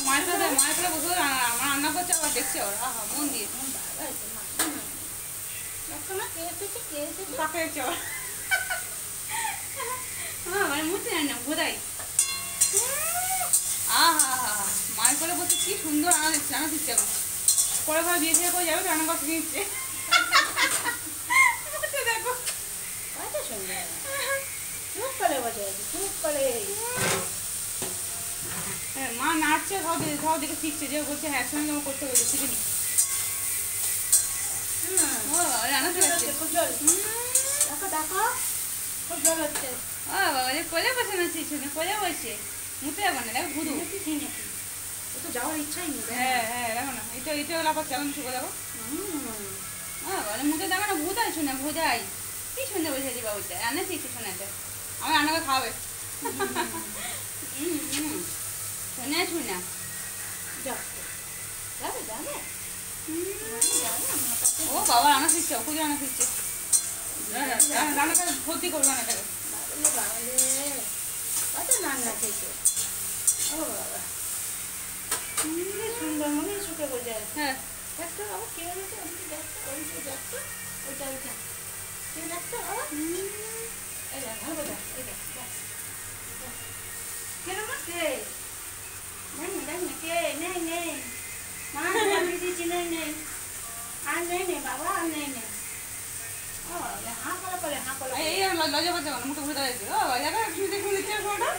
মায়ের সাথে বসে আমার রান্না করছে আবার দেখছে ওরা আহা মন দিয়ে কাকে দেখছে ওরা মানে মুখে জানি না ঘোরাই আহা মায়ের কোলে বসে কি সুন্দর রান্না দিচ্ছে এখন পরে ভাই বিয়ে থেকে করে যাবে রান্না করতে নিচ্ছে দেখো কত সুন্দর চুপ করে বসে আছে চুপ করে মা নাচছে সব দেখে শিখছে যে বলছে হ্যাঁ সঙ্গে আমার করতে হয়েছে শিখে নি রান্না শিখাচ্ছে খুব জল দেখো দেখো খুব জল হচ্ছে বাবা যে কোলে বসে নাচিস কোলে বসে মুতে যাবো না দেখো ঘুরু ও তো যাওয়ার ইচ্ছাই নেই হ্যাঁ দেখো না এটা হলো আবার কেমন শুকো দেখো মুতে দেখো না ভুতাই শুনে ভুজাই কি শুনতে বসেছি বাবুটা রান্না শিখছে শোনাতে আমার রান্নাকে খাওয়াবে শোনা শোনা যাবে যাবে ও বাবা রান্না শিখছে খুবই রান্না শিখছে রান্নাটা ভর্তি করবো রান্নাটাকে কত রান্না খেয়েছে ও বাবা সুন্দর মনে শুকে বোঝা হ্যাঁ দেখতো বাবা কে হয়েছে আমি দেখতো ওই যে দেখতো ওইটা ওইটা কে দেখতো বাবা এই দেখ ভালো দেখ এই দেখ কেরকম কে দেখ না কে নেই নেই মা আমি দিচ্ছি নেই নেই আর নেই নেই বাবা আর নেই নেই ও হাঁ করে হাঁ করে এই লজ্জা করছে কেন মুখে ঘুরে দাঁড়িয়েছে ও দেখো একটু দেখে নিচ্ছে ফোনটা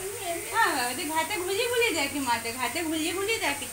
হ্যাঁ ঘাটে ঘুরিয়ে ঘুরিয়ে দেখি মাঠে ঘাটে ঘুরিয়ে ঘুরিয়ে দেখি